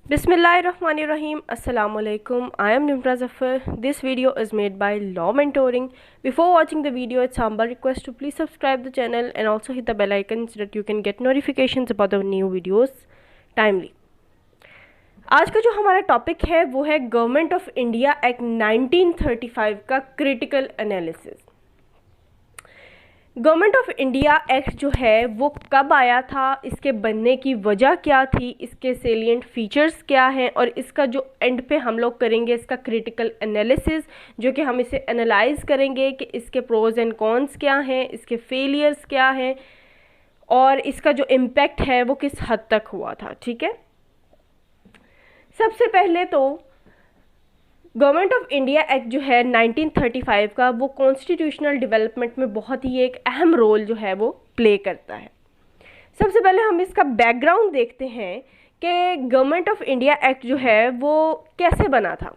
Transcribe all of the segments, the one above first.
Bismillahirrahmanirrahim. Assalamu alaikum. I am Nimra Zafar. This video is made by Law Mentoring. Before watching the video, it's humble request to please subscribe the channel and also hit the bell icon so that you can get notifications about the new videos timely. आज का जो हमारा topic है वो है government of India act 1935 का critical analysis. Government of India act जो है वो कब आया था, इसके बनने की वजह क्या थी, इसके सेलिएंट फीचर्स क्या हैं और इसका जो एंड पे हम लोग करेंगे इसका क्रिटिकल एनालिसिस, जो कि हम इसे एनालाइज करेंगे कि इसके प्रोज एंड कॉन्स क्या हैं, इसके फेलियर्स क्या हैं और इसका जो इम्पैक्ट है वो किस हद तक हुआ था। ठीक है, सबसे पहले तो गवर्नमेंट ऑफ इंडिया एक्ट जो है 1935 का वो कॉन्स्टिट्यूशनल डेवलपमेंट में बहुत ही एक अहम रोल जो है वो प्ले करता है। सबसे पहले हम इसका बैकग्राउंड देखते हैं कि गवर्नमेंट ऑफ इंडिया एक्ट जो है वो कैसे बना था।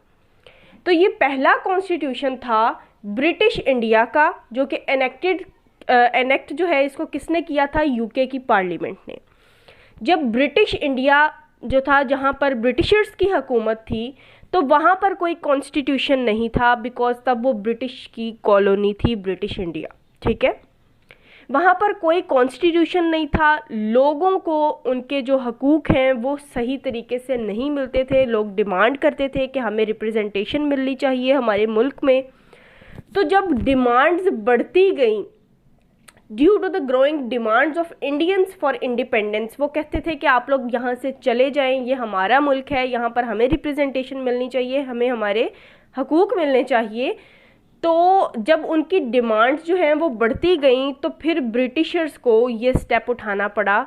तो ये पहला कॉन्स्टिट्यूशन था ब्रिटिश इंडिया का, जो कि एनेक्ट जो है इसको किसने किया था, यूके की पार्लियामेंट ने। जब ब्रिटिश इंडिया जो था, जहाँ पर ब्रिटिशर्स की हुकूमत थी, तो वहाँ पर कोई कॉन्स्टिट्यूशन नहीं था, बिकॉज तब वो ब्रिटिश की कॉलोनी थी ब्रिटिश इंडिया। ठीक है, वहाँ पर कोई कॉन्स्टिट्यूशन नहीं था, लोगों को उनके जो हकूक़ हैं वो सही तरीके से नहीं मिलते थे। लोग डिमांड करते थे कि हमें रिप्रेजेंटेशन मिलनी चाहिए हमारे मुल्क में। तो जब डिमांड्स बढ़ती गई due to the growing demands of Indians for independence, वो कहते थे कि आप लोग यहाँ से चले जाएं, ये हमारा मुल्क है, यहाँ पर हमें रिप्रेजेंटेशन मिलनी चाहिए, हमें हमारे हकूक़ मिलने चाहिए। तो जब उनकी डिमांड्स जो हैं वो बढ़ती गई तो फिर ब्रिटिशर्स को ये स्टेप उठाना पड़ा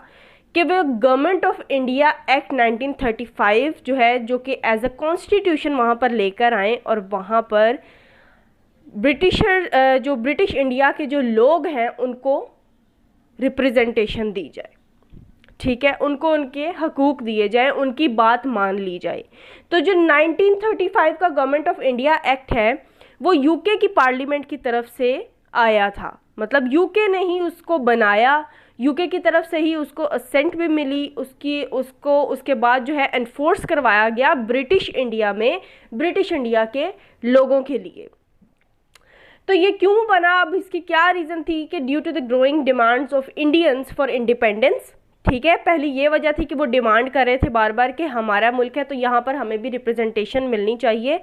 कि वे गवर्नमेंट ऑफ इंडिया एक्ट 1935 जो है, जो कि एज अ कॉन्स्टिट्यूशन वहाँ पर लेकर आएँ और वहाँ पर जो ब्रिटिश इंडिया के जो लोग हैं उनको रिप्रेजेंटेशन दी जाए। ठीक है, उनको उनके हकूक़ दिए जाए, उनकी बात मान ली जाए। तो जो 1935 का गवर्नमेंट ऑफ इंडिया एक्ट है वो यूके की पार्लियामेंट की तरफ से आया था, मतलब यूके ने ही उसको बनाया, यूके की तरफ से ही उसको असेंट भी मिली, उसके बाद जो है एनफोर्स करवाया गया ब्रिटिश इंडिया में, ब्रिटिश इंडिया के लोगों के लिए। तो ये क्यों बना, अब इसकी क्या रीज़न थी कि due to the growing demands of Indians for independence. ठीक है, पहली ये वजह थी कि वो डिमांड कर रहे थे बार बार कि हमारा मुल्क है तो यहाँ पर हमें भी रिप्रेजेंटेशन मिलनी चाहिए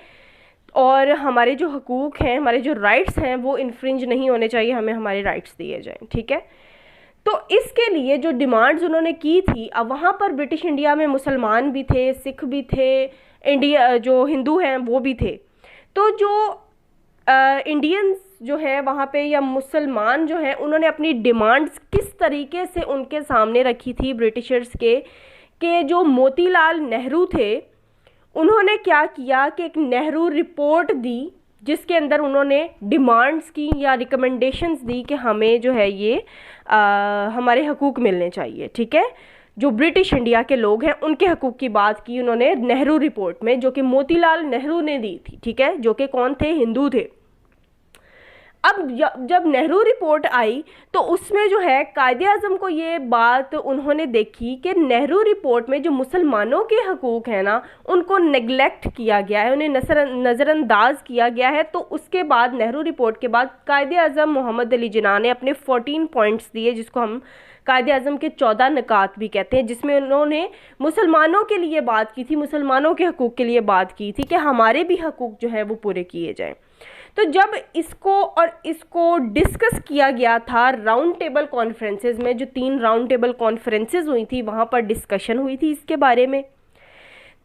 और हमारे जो हकूक़ हैं, हमारे जो राइट्स हैं वो इन्फ्रिंज नहीं होने चाहिए, हमें हमारे राइट्स दिए जाएं। ठीक है, तो इसके लिए जो डिमांड्स उन्होंने की थी, अब वहाँ पर ब्रिटिश इंडिया में मुसलमान भी थे, सिख भी थे, इंडिया जो हिंदू हैं वो भी थे। तो जो इंडियंस जो है वहाँ पे या मुसलमान जो हैं उन्होंने अपनी डिमांड्स किस तरीके से उनके सामने रखी थी ब्रिटिशर्स के, कि जो मोतीलाल नेहरू थे उन्होंने क्या किया कि एक नेहरू रिपोर्ट दी, जिसके अंदर उन्होंने डिमांड्स की या रिकमेंडेशंस दी कि हमें जो है ये हमारे हकूक़ मिलने चाहिए। ठीक है, जो ब्रिटिश इंडिया के लोग हैं उनके हकूक़ की बात की उन्होंने नेहरू रिपोर्ट में, जो कि मोतीलाल नेहरू ने दी थी। ठीक है, जो कि कौन थे, हिंदू थे। अब जब नेहरू रिपोर्ट आई तो उसमें जो है कायदे आज़म को ये बात उन्होंने देखी कि नेहरू रिपोर्ट में जो मुसलमानों के हकूक़ हैं ना उनको नेगलेक्ट किया गया है, उन्हें नज़रअंदाज किया गया है। तो उसके बाद नेहरू रिपोर्ट के बाद कायदे आज़म मोहम्मद अली जिन्ना ने अपने 14 पॉइंट्स दिए, जिसको हम कायदे आज़म के 14 निकात भी कहते हैं, जिसमें उन्होंने मुसलमानों के लिए बात की थी, मुसलमानों के हकूक़ के लिए बात की थी कि हमारे भी हकूक़ जो है वो पूरे किए जाएँ। तो जब इसको डिस्कस किया गया था राउंड टेबल कॉन्फ्रेंसेस में, जो 3 राउंड टेबल कॉन्फ्रेंसेस हुई थी वहाँ पर डिस्कशन हुई थी इसके बारे में।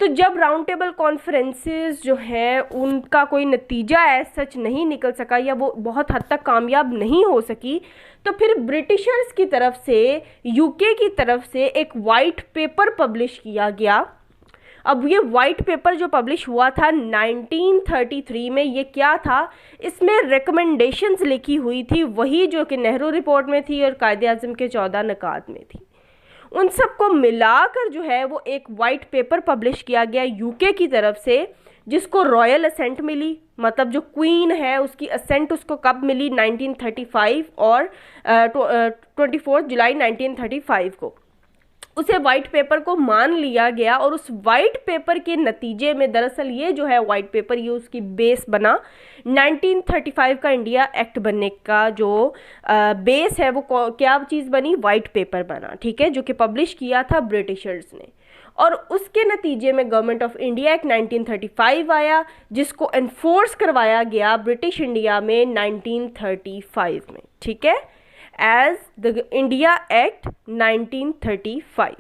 तो जब राउंड टेबल कॉन्फ्रेंसेस जो हैं उनका कोई नतीजा सच नहीं निकल सका या वो बहुत हद तक कामयाब नहीं हो सकी, तो फिर ब्रिटिशर्स की तरफ से, यूके की तरफ से एक वाइट पेपर पब्लिश किया गया। अब ये वाइट पेपर जो पब्लिश हुआ था 1933 में, ये क्या था, इसमें रिकमेंडेशंस लिखी हुई थी वही जो कि नेहरू रिपोर्ट में थी और कायदे आज़म के 14 निकात में थी। उन सबको मिलाकर जो है वो एक वाइट पेपर पब्लिश किया गया यूके की तरफ से, जिसको रॉयल असेंट मिली, मतलब जो क्वीन है उसकी असेंट उसको कब मिली, 1935 और 24 जुलाई 1935 को। उसे वाइट पेपर को मान लिया गया और उस वाइट पेपर के नतीजे में दरअसल ये जो है वाइट पेपर ये उसकी बेस बना 1935 का इंडिया एक्ट बनने का जो बेस है वो क्या चीज़ बनी, वाइट पेपर बना, ठीक है, जो कि पब्लिश किया था ब्रिटिशर्स ने। और उसके नतीजे में गवर्नमेंट ऑफ इंडिया एक्ट 1935 आया जिसको एनफोर्स करवाया गया ब्रिटिश इंडिया में 1935 में, ठीक है, एज द इंडिया एक्ट 1935।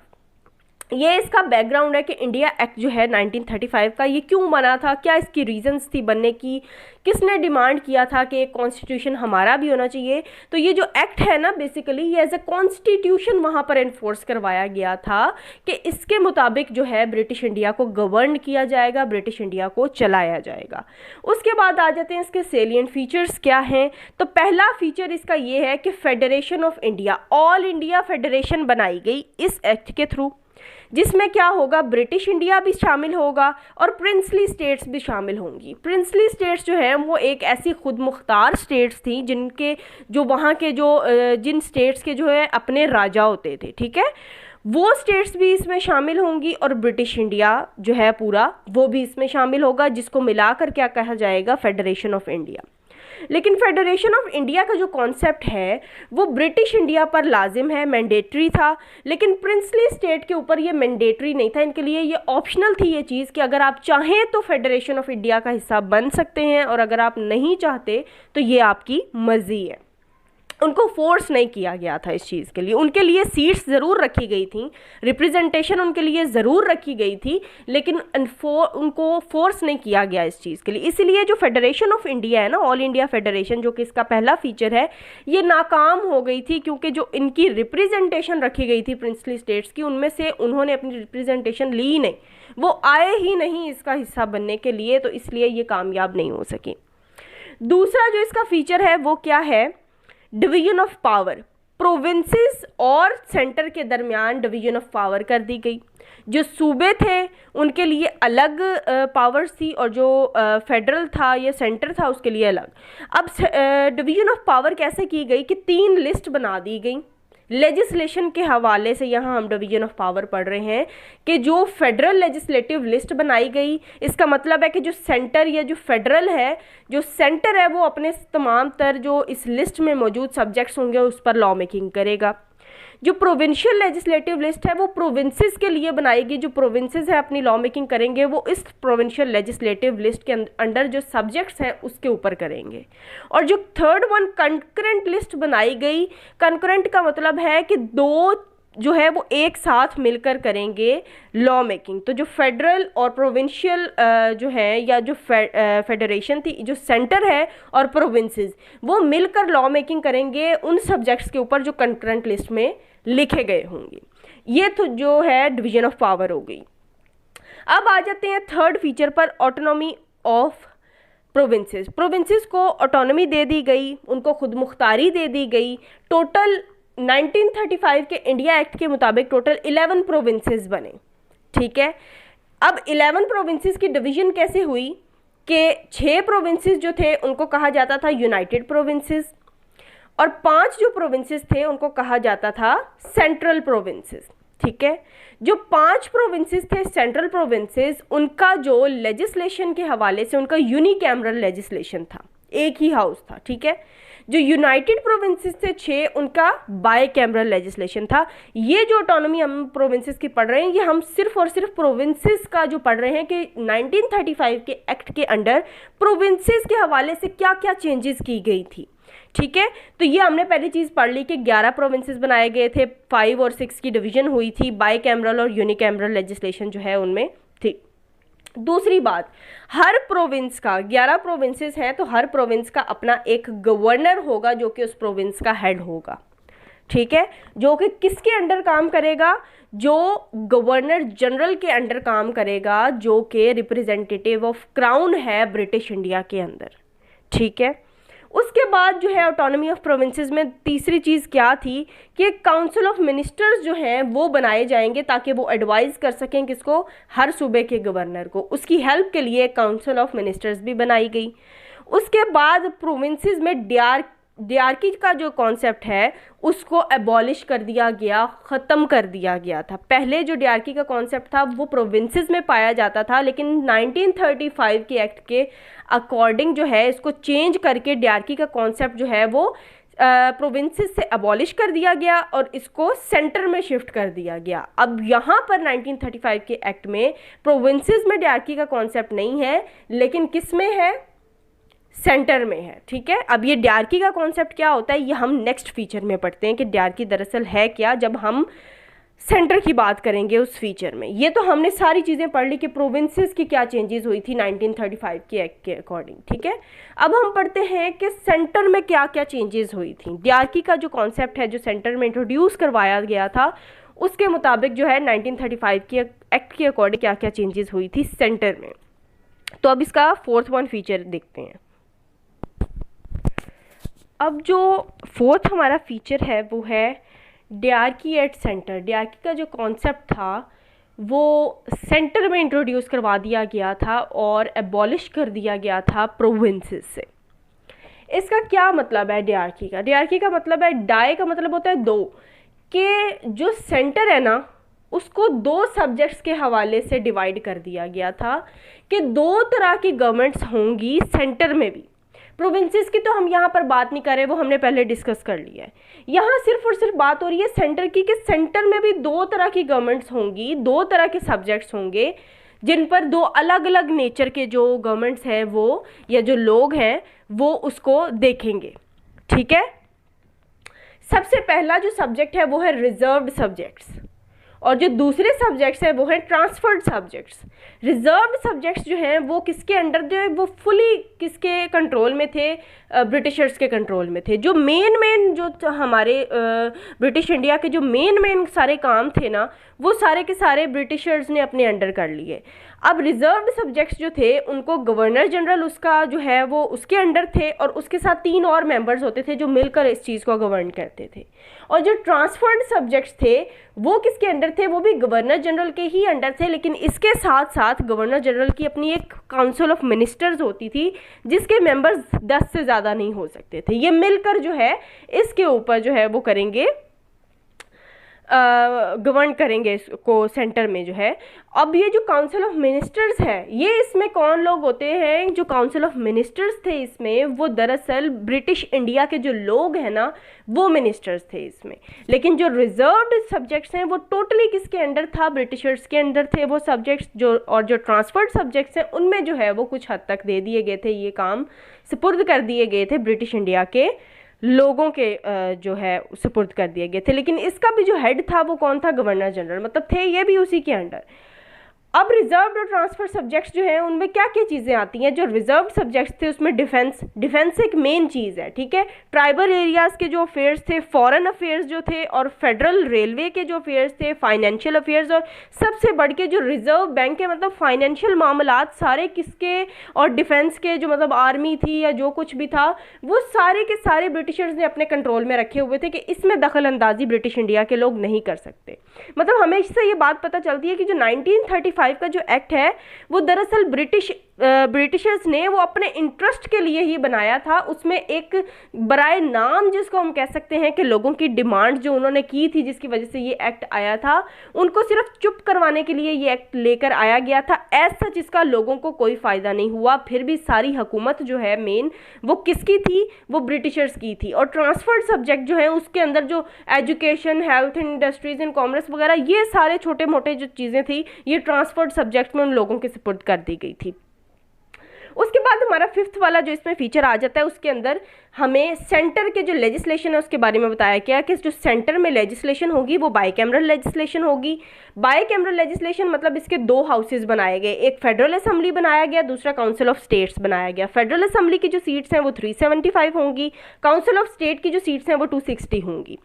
ये इसका बैकग्राउंड है कि इंडिया एक्ट जो है 1935 का ये क्यों बना था, क्या इसकी रीजंस थी बनने की, किसने डिमांड किया था कि कॉन्स्टिट्यूशन हमारा भी होना चाहिए। तो ये जो एक्ट है ना बेसिकली ये एज ए कॉन्स्टिट्यूशन वहाँ पर एनफोर्स करवाया गया था कि इसके मुताबिक जो है ब्रिटिश इंडिया को गवर्न किया जाएगा, ब्रिटिश इंडिया को चलाया जाएगा। उसके बाद आ जाते हैं इसके सेलिएंट फीचर्स क्या हैं। तो पहला फीचर इसका ये है कि federation of India, all India federation बनाई गई इस एक्ट के थ्रू, जिसमें क्या होगा, ब्रिटिश इंडिया भी शामिल होगा और प्रिंसली स्टेट्स भी शामिल होंगी। प्रिंसली स्टेट्स जो है वो एक ऐसी खुद मुख्तार स्टेट्स थी जिनके जो वहाँ के जो जिन स्टेट्स के जो है अपने राजा होते थे, ठीक है, वो स्टेट्स भी इसमें शामिल होंगी और ब्रिटिश इंडिया जो है पूरा वो भी इसमें शामिल होगा, जिसको मिलाकर क्या कहा जाएगा, फेडरेशन ऑफ इंडिया। लेकिन फेडरेशन ऑफ इंडिया का जो कॉन्सेप्ट है वो ब्रिटिश इंडिया पर लाजिम है, मैंडेटरी था, लेकिन प्रिंसली स्टेट के ऊपर ये मैंडेटरी नहीं था, इनके लिए ये ऑप्शनल थी ये चीज़ कि अगर आप चाहें तो फेडरेशन ऑफ इंडिया का हिस्सा बन सकते हैं और अगर आप नहीं चाहते तो ये आपकी मर्जी है। उनको फोर्स नहीं किया गया था इस चीज़ के लिए, उनके लिए सीट्स ज़रूर रखी गई थी, रिप्रेजेंटेशन उनके लिए ज़रूर रखी गई थी, लेकिन उनको फोर्स नहीं किया गया इस चीज़ के लिए। इसलिए जो फेडरेशन ऑफ इंडिया है ना, ऑल इंडिया फेडरेशन, जो कि इसका पहला फीचर है, ये नाकाम हो गई थी क्योंकि जो इनकी रिप्रेजेंटेशन रखी गई थी प्रिंसली स्टेट्स की, उनमें से उन्होंने अपनी रिप्रेजेंटेशन ली नहीं, वो आए ही नहीं इसका हिस्सा बनने के लिए, तो इसलिए ये कामयाब नहीं हो सकी। दूसरा जो इसका फीचर है वो क्या है, डिवीजन ऑफ पावर, प्रोविंसेस और सेंटर के दरमियान डिवीजन ऑफ पावर कर दी गई। जो सूबे थे उनके लिए अलग पावर्स थी और जो फेडरल था या सेंटर था उसके लिए अलग। अब डिवीजन ऑफ पावर कैसे की गई कि 3 लिस्ट बना दी गई लेजिस्लेशन के हवाले से। यहाँ हम डिवीजन ऑफ पावर पढ़ रहे हैं कि जो फेडरल लेजिस्लेटिव लिस्ट बनाई गई, इसका मतलब है कि जो सेंटर या जो फेडरल है, जो सेंटर है वो अपने तमाम तर जो इस लिस्ट में मौजूद सब्जेक्ट्स होंगे उस पर लॉ मेकिंग करेगा। जो प्रोविंशियल लेजिस्लेटिव लिस्ट है वो प्रोविंसेस के लिए बनाएगी, जो प्रोविंसेस है अपनी लॉ मेकिंग करेंगे वो इस प्रोविंशियल लेजिस्लेटिव लिस्ट के अंडर जो सब्जेक्ट्स हैं उसके ऊपर करेंगे। और जो थर्ड वन कंकरेंट लिस्ट बनाई गई, कंकरेंट का मतलब है कि 2 जो है वो एक साथ मिलकर करेंगे लॉ मेकिंग। तो जो फेडरल और प्रोविंशियल जो है या जो फेडरेशन थी, जो सेंटर है और प्रोविंसेस, वो मिलकर लॉ मेकिंग करेंगे उन सब्जेक्ट्स के ऊपर जो कंकरेंट लिस्ट में लिखे गए होंगे। ये तो जो है डिवीजन ऑफ पावर हो गई। अब आ जाते हैं थर्ड फीचर पर, ऑटोनॉमी ऑफ प्रोविंसेस। प्रोविंसेस को ऑटोनॉमी दे दी गई, उनको खुद मुख्तारी दे दी गई। टोटल 1935 के इंडिया एक्ट के मुताबिक टोटल 11 प्रोविंसेस बने, ठीक है। अब 11 प्रोविंसेस की डिवीजन कैसे हुई कि 6 प्रोविंसेस जो थे उनको कहा जाता था यूनाइटेड प्रोविंसेस और 5 जो प्रोविंसेस थे उनको कहा जाता था सेंट्रल प्रोविंसेस, ठीक है। जो 5 प्रोविंसेस थे सेंट्रल प्रोविंसेस, उनका जो लेजिस्लेशन के हवाले से उनका यूनिकैमरल लेजिस्लेशन था, एक ही हाउस था, ठीक है। जो यूनाइटेड प्रोविंसेस थे 6, उनका बाय कैमरल लेजिस्लेशन था। ये जो ऑटोनॉमी हम प्रोविंसेस की पढ़ रहे हैं ये हम सिर्फ और सिर्फ प्रोविंसेस का जो पढ़ रहे हैं कि 1935 के एक्ट के अंडर प्रोविंसेस के हवाले से क्या क्या चेंजेस की गई थी, ठीक है। तो ये हमने पहली चीज़ पढ़ ली कि 11 प्रोविंसेस बनाए गए थे, 5 और 6 की डिवीजन हुई थी, बाय कैमरल और यूनिकैमरल लेजिस्लेशन जो है उनमें थी। दूसरी बात, हर प्रोविंस का 11 प्रोविंसेस हैं तो हर प्रोविंस का अपना एक गवर्नर होगा जो कि उस प्रोविंस का हेड होगा, ठीक है, जो कि किसके अंडर काम करेगा, जो गवर्नर जनरल के अंडर काम करेगा, जो कि रिप्रेजेंटेटिव ऑफ क्राउन है ब्रिटिश इंडिया के अंदर, ठीक है। उसके बाद जो है ऑटोनॉमी ऑफ प्रोविंसेस में तीसरी चीज़ क्या थी कि काउंसिल ऑफ मिनिस्टर्स जो हैं वो बनाए जाएंगे ताकि वो एडवाइस कर सकें किसको, हर सूबे के गवर्नर को। उसकी हेल्प के लिए काउंसिल ऑफ मिनिस्टर्स भी बनाई गई। उसके बाद प्रोविंसेस में डियार्की का जो कॉन्सेप्ट है उसको एबॉलिश कर दिया गया, ख़त्म कर दिया गया था। पहले जो डियार्की का कॉन्सेप्ट था वो प्रोविंसेस में पाया जाता था, लेकिन 1935 के एक्ट के अकॉर्डिंग जो है इसको चेंज करके डियार्की का कॉन्सेप्ट जो है वो प्रोविंसेस से अबॉलिश कर दिया गया और इसको सेंटर में शिफ्ट कर दिया गया। अब यहाँ पर 1935 के एक्ट में प्रोविंसेस में डियार्की का कॉन्सेप्ट नहीं है, लेकिन किस में है, सेंटर में है। ठीक है, अब ये डियार्की का कॉन्सेप्ट क्या होता है ये हम नेक्स्ट फीचर में पढ़ते हैं कि डियार्की दरअसल है क्या, जब हम सेंटर की बात करेंगे उस फीचर में। ये तो हमने सारी चीज़ें पढ़ ली कि प्रोविंसेस की क्या चेंजेस हुई थी 1935 के एक्ट के अकॉर्डिंग। ठीक है, अब हम पढ़ते हैं कि सेंटर में क्या क्या चेंजेस हुई थी। डियार्की का जो कॉन्सेप्ट है जो सेंटर में इंट्रोड्यूस करवाया गया था उसके मुताबिक जो है 1935 के एक्ट के अकॉर्डिंग क्या क्या चेंजेस हुई थी सेंटर में। तो अब इसका फोर्थ वन फीचर देखते हैं। अब जो फोर्थ हमारा फीचर है वो है डियार्की एट सेंटर। डियार्की का जो कॉन्सेप्ट था वो सेंटर में इंट्रोड्यूस करवा दिया गया था और एबॉलिश कर दिया गया था प्रोविंसेस से। इसका क्या मतलब है डियार्की का? डियार्की का मतलब है, डाई का मतलब होता है दो, कि जो सेंटर है ना उसको दो सब्जेक्ट्स के हवाले से डिवाइड कर दिया गया था कि दो तरह की गवर्नमेंट्स होंगी सेंटर में भी। प्रोविंसेस की तो हम यहाँ पर बात नहीं कर रहे, वो हमने पहले डिस्कस कर लिया है। यहाँ सिर्फ और सिर्फ बात हो रही है सेंटर की, कि सेंटर में भी दो तरह की गवर्नमेंट्स होंगी, दो तरह के सब्जेक्ट्स होंगे जिन पर दो अलग अलग नेचर के जो गवर्नमेंट्स हैं वो या जो लोग हैं वो उसको देखेंगे। ठीक है, सबसे पहला जो सब्जेक्ट है वो है रिजर्व्ड सब्जेक्ट्स और जो दूसरे सब्जेक्ट्स हैं वो हैं ट्रांसफर्ड सब्जेक्ट्स। रिजर्व्ड सब्जेक्ट्स जो हैं वो किसके अंडर, जो है वो फुली किसके कंट्रोल में थे, ब्रिटिशर्स के कंट्रोल में थे। जो मेन जो हमारे ब्रिटिश इंडिया के जो मेन सारे काम थे ना वो सारे के सारे ब्रिटिशर्स ने अपने अंडर कर लिए। अब रिजर्व्ड सब्जेक्ट्स जो थे उनको गवर्नर जनरल उसका जो है वो उसके अंडर थे और उसके साथ 3 और मेंबर्स होते थे जो मिलकर इस चीज़ को गवर्न करते थे। और जो ट्रांसफर्ड सब्जेक्ट्स थे वो किसके अंडर थे, वो भी गवर्नर जनरल के ही अंडर थे, लेकिन इसके साथ साथ गवर्नर जनरल की अपनी एक काउंसिल ऑफ मिनिस्टर्स होती थी जिसके मेंबर्स 10 से ज़्यादा नहीं हो सकते थे। ये मिलकर जो है इसके ऊपर जो है वो करेंगे, गवर्न करेंगे इसको सेंटर में जो है। अब ये जो काउंसिल ऑफ मिनिस्टर्स है ये इसमें कौन लोग होते हैं, जो काउंसिल ऑफ मिनिस्टर्स थे इसमें वो दरअसल ब्रिटिश इंडिया के जो लोग हैं ना वो मिनिस्टर्स थे इसमें। लेकिन जो रिजर्व्ड सब्जेक्ट्स हैं वो टोटली किसके अंडर था, ब्रिटिशर्स के अंडर थे वो सब्जेक्ट्स जो, और जो ट्रांसफर्ड सब्जेक्ट्स हैं उनमें जो है वो कुछ हद तक दे दिए गए थे, ये काम सुपुर्द कर दिए गए थे ब्रिटिश इंडिया के लोगों के जो है सुपुर्द कर दिए गए थे। लेकिन इसका भी जो हेड था वो कौन था, गवर्नर जनरल, मतलब थे ये भी उसी के अंडर। अब रिजर्व्ड और ट्रांसफर सब्जेक्ट्स जो हैं उनमें क्या क्या चीज़ें आती हैं। जो रिजर्व्ड सब्जेक्ट्स थे उसमें डिफेंस एक मेन चीज़ है। ठीक है, ट्राइबल एरियाज़ के जो अफेयर्स थे, फॉरेन अफेयर्स जो थे और फेडरल रेलवे के जो अफेयर्स थे, फाइनेंशियल अफेयर्स, और सबसे बढ़ के जो रिजर्व बैंक है मतलब फाइनेंशियल मामलात सारे किसके, और डिफेंस के जो मतलब आर्मी थी या जो कुछ भी था वो सारे के सारे ब्रिटिशर्स ने अपने कंट्रोल में रखे हुए थे कि इसमें दखल अंदाजी ब्रिटिश इंडिया के लोग नहीं कर सकते। मतलब हमें इससे ये बात पता चलती है कि जो 1935 का जो एक्ट है वो दरअसल ब्रिटिशर्स ने वो अपने इंटरेस्ट के लिए ही बनाया था। उसमें एक बराए नाम जिसको हम कह सकते हैं कि लोगों की डिमांड जो उन्होंने की थी जिसकी वजह से ये एक्ट आया था, उनको सिर्फ चुप करवाने के लिए ये एक्ट लेकर आया गया था। ऐसा जिसका लोगों को कोई फ़ायदा नहीं हुआ, फिर भी सारी हुकूमत जो है मेन वो किसकी थी, वो ब्रिटिशर्स की थी। और ट्रांसफर्ड सब्जेक्ट जो है उसके अंदर जो education, health, industries and commerce वगैरह ये सारे छोटे मोटे जो चीज़ें थी ये ट्रांसफर्ड सब्जेक्ट में उन लोगों के सुपुर्द कर दी गई थी। उसके बाद हमारा फिफ्थ वाला जो इसमें फीचर आ जाता है उसके अंदर हमें सेंटर के जो लेजिस्लेशन है उसके बारे में बताया गया कि जो सेंटर में लेजिस्लेशन होगी वो बाइकैमरल लेजिस्लेशन होगी। बाइकैमरल लेजिस्लेशन मतलब इसके 2 हाउसेज बनाए गए, एक फेडरल असेंबली बनाया गया, दूसरा काउंसिल ऑफ स्टेट्स बनाया गया। फेडरल असेंबली की जो सीट्स हैं वो 375 होंगी, काउंसिल ऑफ स्टेट की जो सीट्स हैं वो 260 होंगी।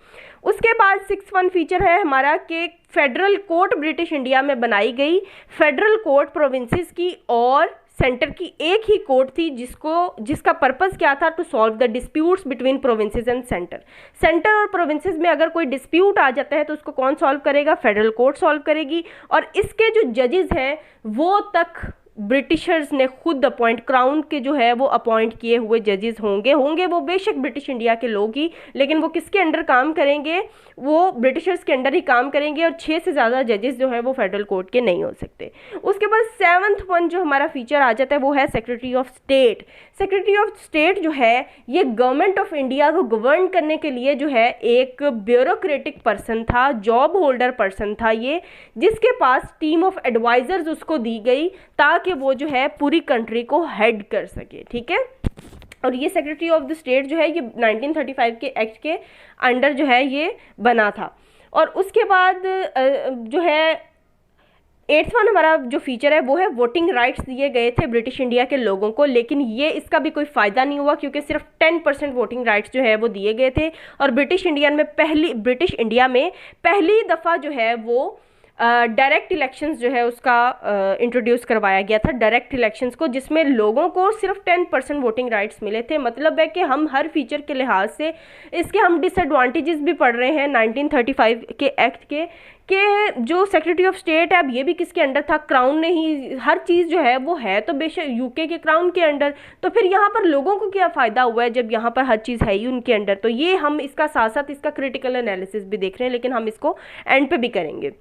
उसके बाद 6th फीचर है हमारा कि फेडरल कोर्ट ब्रिटिश इंडिया में बनाई गई। फेडरल कोर्ट प्रोविंसेस की और सेंटर की एक ही कोर्ट थी जिसका पर्पस क्या था, to solve the disputes between provinces and centre. Centre और प्रोविंसेस में अगर कोई डिस्प्यूट आ जाता है तो उसको कौन सॉल्व करेगा, फेडरल कोर्ट सॉल्व करेगी। और इसके जो जजेस हैं वो तक ब्रिटिशर्स ने खुद अपॉइंट, क्राउन के जो है वो अपॉइंट किए हुए जजेस होंगे वो बेशक ब्रिटिश इंडिया के लोग ही, लेकिन वो किसके अंडर काम करेंगे, वो ब्रिटिशर्स के अंडर ही काम करेंगे, और 6 से ज़्यादा जजेस जो है वो फेडरल कोर्ट के नहीं हो सकते। उसके बाद 7th वन जो हमारा फीचर आ जाता है वो है secretary of state. Secretary of state जो है ये गवर्नमेंट ऑफ इंडिया को गवर्न करने के लिए जो है एक ब्यूरोक्रेटिक पर्सन था, जॉब होल्डर पर्सन था ये, जिसके पास टीम ऑफ एडवाइजर्स उसको दी गई ताकि वो जो है पूरी कंट्री को हेड कर सके, ठीक है। और ये सेक्रेटरी ऑफ द स्टेट जो है ये 1935 के एक्ट के अंडर जो है ये बना था। और उसके बाद जो है 8th वन हमारा जो फीचर है वो है वोटिंग राइट्स दिए गए थे ब्रिटिश इंडिया के लोगों को, लेकिन ये इसका भी कोई फ़ायदा नहीं हुआ क्योंकि सिर्फ 10% वोटिंग राइट्स जो है वो दिए गए थे। और ब्रिटिश इंडिया में पहली दफ़ा जो है वो डायरेक्ट इलेक्शंस जो है उसका इंट्रोड्यूस करवाया गया था, डायरेक्ट इलेक्शंस को, जिसमें लोगों को सिर्फ 10% वोटिंग राइट्स मिले थे। मतलब है कि हम हर फीचर के लिहाज से इसके हम डिसएडवांटेजेस भी पढ़ रहे हैं 1935 के एक्ट के, कि जो सेक्रेटरी ऑफ स्टेट है अब ये भी किसके अंडर था, क्राउन ने ही, हर चीज़ जो है वो है तो बेशक यूके के क्राउन के अंडर, तो फिर यहाँ पर लोगों को क्या फ़ायदा हुआ है जब यहाँ पर हर चीज़ है ही उनके अंडर। तो ये हम इसका साथ साथ इसका क्रिटिकल एनालिसिस भी देख रहे हैं, लेकिन हम इसको एंड पे भी करेंगे।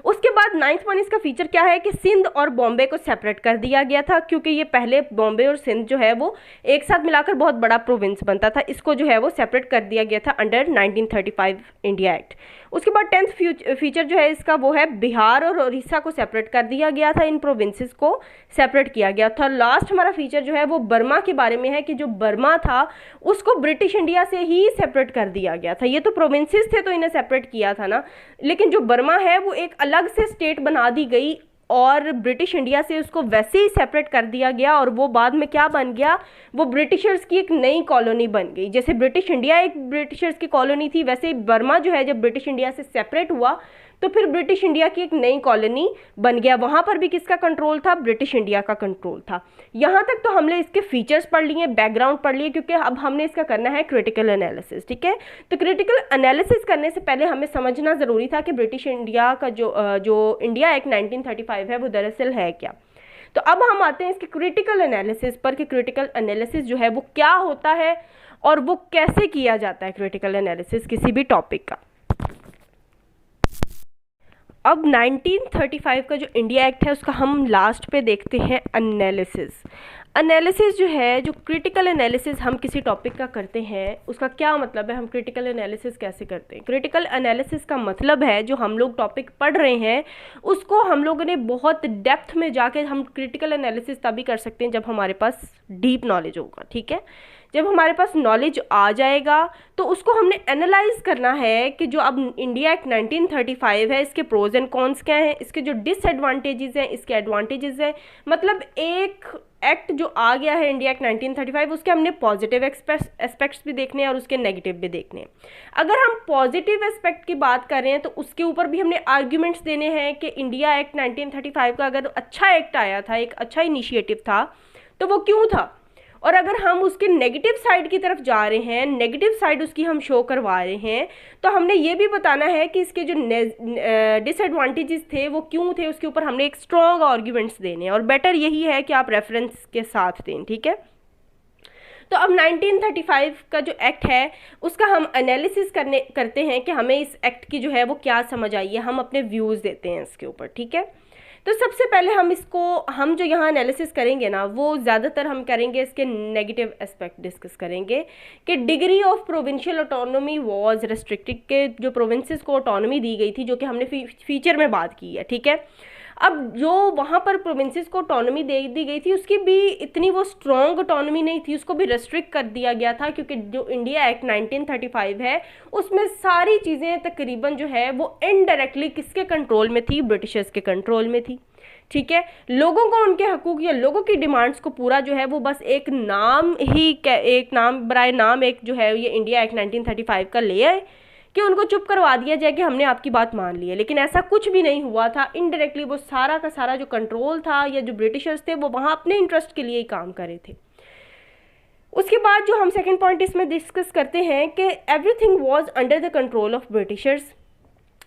उसके बाद 9th वन इसका फीचर क्या है कि सिंध और बॉम्बे को सेपरेट कर दिया गया था, क्योंकि ये पहले बॉम्बे और सिंध जो है वो एक साथ मिलाकर बहुत बड़ा प्रोविंस बनता था, इसको जो है वो सेपरेट कर दिया गया था अंडर 1935 इंडिया एक्ट। उसके बाद 10th फीचर जो है इसका वो है बिहार और उड़ीसा को सेपरेट कर दिया गया था, इन प्रोविंसेस को सेपरेट किया गया था। लास्ट हमारा फीचर जो है वो बर्मा के बारे में है कि जो बर्मा था उसको ब्रिटिश इंडिया से ही सेपरेट कर दिया गया था। ये तो प्रोविंसेस थे तो इन्हें सेपरेट किया था ना, लेकिन जो बर्मा है वो एक अलग से स्टेट बना दी गई और ब्रिटिश इंडिया से उसको वैसे ही सेपरेट कर दिया गया, और वो बाद में क्या बन गया, वो ब्रिटिशर्स की एक नई कॉलोनी बन गई। जैसे ब्रिटिश इंडिया एक ब्रिटिशर्स की कॉलोनी थी, वैसे ही बर्मा जो है जब ब्रिटिश इंडिया से सेपरेट हुआ तो फिर ब्रिटिश इंडिया की एक नई कॉलोनी बन गया। वहाँ पर भी किसका कंट्रोल था, ब्रिटिश इंडिया का कंट्रोल था। यहाँ तक तो हमने इसके फीचर्स पढ़ लिए, बैकग्राउंड पढ़ लिए, क्योंकि अब हमने इसका करना है क्रिटिकल एनालिसिस, ठीक है। तो क्रिटिकल एनालिसिस करने से पहले हमें समझना ज़रूरी था कि ब्रिटिश इंडिया का जो इंडिया एक्ट 1935 है वो दरअसल है क्या। तो अब हम आते हैं इसके क्रिटिकल एनालिसिस पर कि क्रिटिकल एनालिसिस जो है वो क्या होता है और वो कैसे किया जाता है, क्रिटिकल एनालिसिस किसी भी टॉपिक का। अब 1935 का जो इंडिया एक्ट है उसका हम लास्ट पे देखते हैं एनालिसिस। एनालिसिस जो है, जो क्रिटिकल एनालिसिस हम किसी टॉपिक का करते हैं उसका क्या मतलब है, हम क्रिटिकल एनालिसिस कैसे करते हैं। क्रिटिकल एनालिसिस का मतलब है जो हम लोग टॉपिक पढ़ रहे हैं उसको हम लोगों ने बहुत डेप्थ में जाके, हम क्रिटिकल एनालिसिस तभी कर सकते हैं जब हमारे पास डीप नॉलेज होगा, ठीक है। जब हमारे पास नॉलेज आ जाएगा तो उसको हमने एनालाइज करना है कि जो अब इंडिया एक्ट 1935 है इसके प्रोज एंड कॉन्स क्या हैं, इसके जो डिसएडवांटेजेस हैं, इसके एडवांटेजेस हैं। मतलब एक एक्ट जो आ गया है इंडिया एक्ट 1935 उसके हमने पॉजिटिव एस्पेक्ट्स भी देखने हैं और उसके नेगेटिव भी देखने हैं। अगर हम पॉजिटिव एस्पेक्ट की बात कर रहे हैं तो उसके ऊपर भी हमने आर्ग्यूमेंट्स देने हैं कि इंडिया एक्ट 1935 का अगर अच्छा एक्ट आया था, एक अच्छा इनिशिएटिव था, तो वो क्यों था। और अगर हम उसके नेगेटिव साइड की तरफ जा रहे हैं, नेगेटिव साइड उसकी हम शो करवा रहे हैं, तो हमने ये भी बताना है कि इसके जो डिसएडवांटेजेस थे वो क्यों थे, उसके ऊपर हमने एक स्ट्रॉन्ग आर्ग्यूमेंट्स देने हैं। और बेटर यही है कि आप रेफरेंस के साथ दें, ठीक है। तो अब 1935 का जो एक्ट है उसका हम एनालिसिस करते हैं कि हमें इस एक्ट की जो है वो क्या समझ आई है, हम अपने व्यूज़ देते हैं इसके ऊपर, ठीक है। तो सबसे पहले हम जो यहाँ एनालिसिस करेंगे ना वो ज़्यादातर हम करेंगे इसके नेगेटिव एस्पेक्ट डिस्कस करेंगे कि degree of provincial autonomy was restricted, के जो प्रोविंसेस को ऑटोनॉमी दी गई थी, जो कि हमने फीचर में बात की है, ठीक है। अब जो वहाँ पर प्रोविंसेस को ऑटोनॉमी दे दी गई थी उसकी भी इतनी वो स्ट्रॉन्ग ऑटोनॉमी नहीं थी, उसको भी रेस्ट्रिक्ट कर दिया गया था, क्योंकि जो इंडिया एक्ट 1935 है उसमें सारी चीज़ें तकरीबन जो है वो इनडायरेक्टली किसके कंट्रोल में थी, ब्रिटिशर्स के कंट्रोल में थी, ठीक है। लोगों को उनके हकूक़ या लोगों की डिमांड्स को पूरा जो है वो बस एक नाम बराए नाम एक जो है ये इंडिया एक्ट 1935 का ले आए कि उनको चुप करवा दिया जाए कि हमने आपकी बात मान ली है, लेकिन ऐसा कुछ भी नहीं हुआ था। इनडायरेक्टली वो सारा का सारा जो कंट्रोल था या जो ब्रिटिशर्स थे वो वहाँ अपने इंटरेस्ट के लिए ही काम कर रहे थे। उसके बाद जो हम सेकंड पॉइंट इसमें डिस्कस करते हैं कि everything was under the control of Britishers.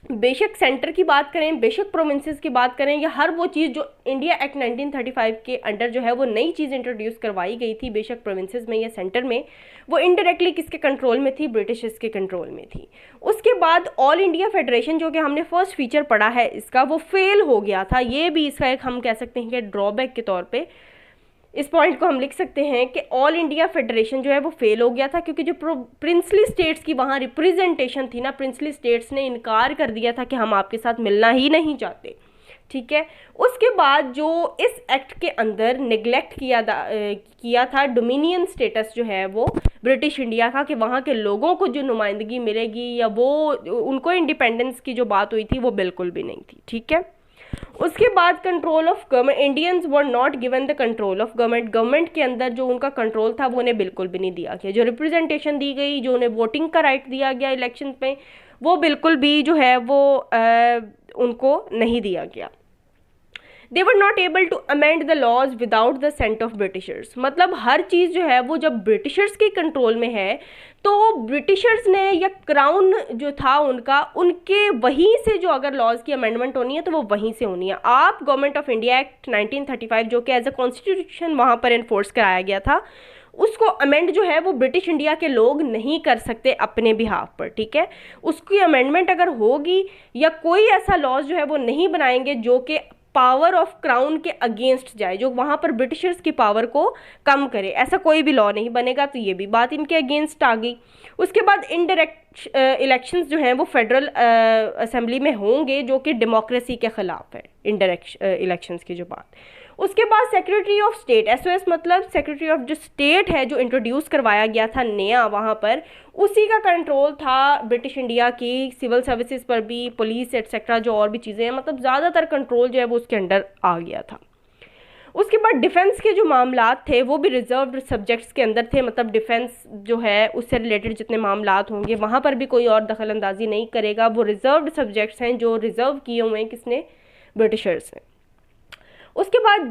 बेशक सेंटर की बात करें, बेशक प्रोविंसेस की बात करें, या हर वो चीज़ जो इंडिया एक्ट 1935 के अंडर जो है वो नई चीज़ इंट्रोड्यूस करवाई गई थी, बेशक प्रोविंसेस में या सेंटर में, वो इनडायरेक्टली किसके कंट्रोल में थी? ब्रिटिशर्स के कंट्रोल में थी। उसके बाद ऑल इंडिया फेडरेशन जो कि हमने फर्स्ट फीचर पढ़ा है इसका, वो फेल हो गया था। ये भी इसका एक हम कह सकते हैं कि ड्रॉबैक के तौर पर इस पॉइंट को हम लिख सकते हैं कि ऑल इंडिया फेडरेशन जो है वो फेल हो गया था, क्योंकि जो प्रिंसली स्टेट्स की वहाँ रिप्रेजेंटेशन थी ना, प्रिंसली स्टेट्स ने इनकार कर दिया था कि हम आपके साथ मिलना ही नहीं चाहते। ठीक है, उसके बाद जो इस एक्ट के अंदर नेग्लेक्ट किया था डोमिनियन स्टेटस जो है वो ब्रिटिश इंडिया का, कि वहाँ के लोगों को जो नुमाइंदगी मिलेगी या वो उनको इंडिपेंडेंस की जो बात हुई थी वो बिल्कुल भी नहीं थी। ठीक है, उसके बाद control of government, Indians were not given the control of government, government के अंदर जो उनका कंट्रोल था वो उन्हें बिल्कुल भी नहीं दिया गया। जो रिप्रेजेंटेशन दी गई, जो उन्हें वोटिंग का राइट दिया गया इलेक्शन में, वो बिल्कुल भी जो है वो उनको नहीं दिया गया। They were not able to amend the laws without the assent of Britishers, मतलब हर चीज़ जो है वो जब ब्रिटिशर्स के कंट्रोल में है तो ब्रिटिशर्स ने या क्राउन जो था उनका, उनके वहीं से जो अगर लॉज की अमेंडमेंट होनी है तो वो वहीं से होनी है। आप गवर्नमेंट ऑफ इंडिया एक्ट 1935 जो कि एज अ कॉन्स्टिट्यूशन वहाँ पर इन्फोर्स कराया गया था, उसको अमेंड जो है वो ब्रिटिश इंडिया के लोग नहीं कर सकते अपने बिहाफ पर। ठीक है, उसकी अमेंडमेंट अगर होगी या कोई ऐसा लॉज जो है वो नहीं बनाएंगे जो कि पावर ऑफ क्राउन के अगेंस्ट जाए, जो वहाँ पर ब्रिटिशर्स की पावर को कम करे, ऐसा कोई भी लॉ नहीं बनेगा। तो ये भी बात इनके अगेंस्ट आ गई। उसके बाद इनडायरेक्ट इलेक्शंस जो हैं वो फेडरल असेंबली में होंगे, जो कि डेमोक्रेसी के ख़िलाफ़ है इनडायरेक्ट इलेक्शंस की जो बात। उसके बाद सेक्रेटरी ऑफ स्टेट, एसओएस मतलब सेक्रेटरी ऑफ जो स्टेट है, जो इंट्रोड्यूस करवाया गया था नया वहाँ पर, उसी का कंट्रोल था ब्रिटिश इंडिया की सिविल सर्विसेज पर भी, पुलिस एटसेट्रा जो और भी चीज़ें हैं, मतलब ज़्यादातर कंट्रोल जो है वो उसके अंडर आ गया था। उसके बाद डिफेंस के जो मामलात थे वो भी रिजर्व्ड सब्जेक्ट्स के अंदर थे, मतलब डिफेंस जो है उससे रिलेटेड जितने मामलात होंगे वहाँ पर भी कोई और दखल अंदाजी नहीं करेगा, वो रिजर्व्ड सब्जेक्ट्स हैं जो रिजर्व किए हुए हैं किसने? ब्रिटिशर्स ने। उसके बाद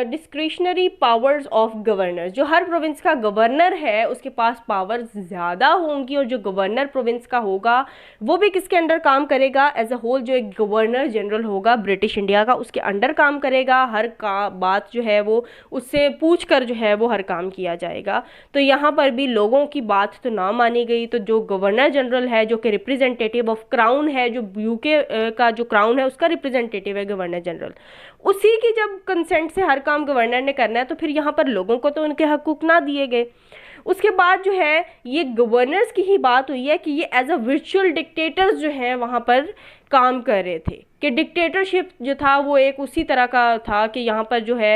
डिस्क्रिशनरी पावर्स ऑफ गवर्नर, जो हर प्रोविंस का गवर्नर है उसके पास पावर्स ज़्यादा होंगी, और जो गवर्नर प्रोविंस का होगा वो भी किसके अंडर काम करेगा? एज अ होल जो एक गवर्नर जनरल होगा ब्रिटिश इंडिया का, उसके अंडर काम करेगा। हर बात जो है वो उससे पूछ कर जो है वो हर काम किया जाएगा। तो यहाँ पर भी लोगों की बात तो ना मानी गई, तो जो गवर्नर जनरल है जो कि रिप्रेजेंटेटिव ऑफ क्राउन है, जो यूके का जो क्राउन है उसका रिप्रेजेंटेटिव है गवर्नर जनरल, उसी की जब कंसेंट से हर काम गवर्नर ने करना है तो फिर यहाँ पर लोगों को तो उनके हकूक ना दिए गए। उसके बाद जो है ये गवर्नर्स की ही बात हुई है कि ये एज अ वर्चुअल डिक्टेटर्स जो हैं वहाँ पर काम कर रहे थे, कि डिक्टेटरशिप जो था वो एक उसी तरह का था कि यहाँ पर जो है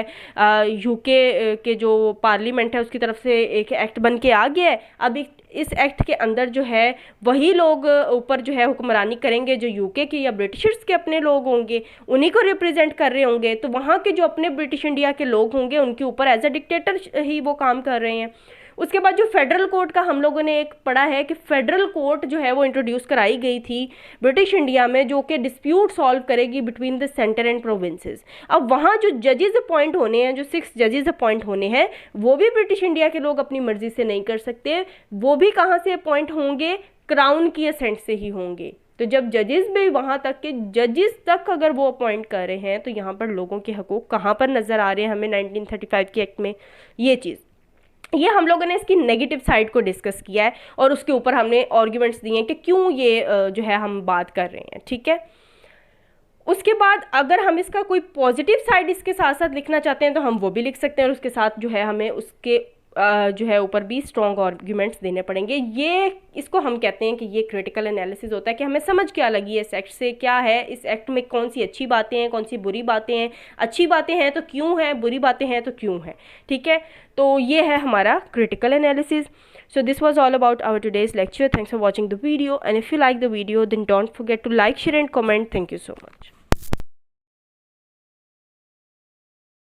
यूके के जो पार्लियामेंट है उसकी तरफ से एक एक्ट बन के आ गया है। अब इस एक्ट के अंदर जो है वही लोग ऊपर जो है हुक्मरानी करेंगे जो यूके के या ब्रिटिशर्स के अपने लोग होंगे, उन्हीं को रिप्रेजेंट कर रहे होंगे। तो वहाँ के जो अपने ब्रिटिश इंडिया के लोग होंगे उनके ऊपर एज अ डिक्टेटर ही वो काम कर रहे हैं। उसके बाद जो फेडरल कोर्ट का हम लोगों ने एक पढ़ा है कि फेडरल कोर्ट जो है वो इंट्रोड्यूस कराई गई थी ब्रिटिश इंडिया में, जो कि डिस्प्यूट सॉल्व करेगी between the centre and provinces. अब वहाँ जो जजेस अपॉइंट होने हैं, जो 6 जजेस अपॉइंट होने हैं, वो भी ब्रिटिश इंडिया के लोग अपनी मर्जी से नहीं कर सकते। वो भी कहाँ से अपॉइंट होंगे? क्राउन की असेंट से ही होंगे। तो जब जजेस भी वहाँ तक के जजेस तक अगर वो अपॉइंट कर रहे हैं तो यहाँ पर लोगों के हकूक़ कहाँ पर नज़र आ रहे हैं हमें 1935 के एक्ट में? ये चीज़, ये हम लोगों ने इसकी नेगेटिव साइड को डिस्कस किया है और उसके ऊपर हमने आर्ग्यूमेंट्स दिए हैं कि क्यों ये जो है हम बात कर रहे हैं। ठीक है, उसके बाद अगर हम इसका कोई पॉजिटिव साइड इसके साथ साथ लिखना चाहते हैं तो हम वो भी लिख सकते हैं, और उसके साथ जो है हमें उसके जो है ऊपर भी स्ट्रॉन्ग आर्ग्यूमेंट्स देने पड़ेंगे। ये इसको हम कहते हैं कि ये क्रिटिकल एनालिसिस होता है कि हमें समझ क्या लगी है इस एक्ट से, क्या है इस एक्ट में, कौन सी अच्छी बातें हैं, कौन सी बुरी बातें हैं, अच्छी बातें हैं तो क्यों हैं, बुरी बातें हैं तो क्यों हैं। ठीक है, तो ये है हमारा critical analysis. So this was all about our today's lecture. Thanks for watching the video, and if you like the video then don't forget to like, share and comment. Thank you so much.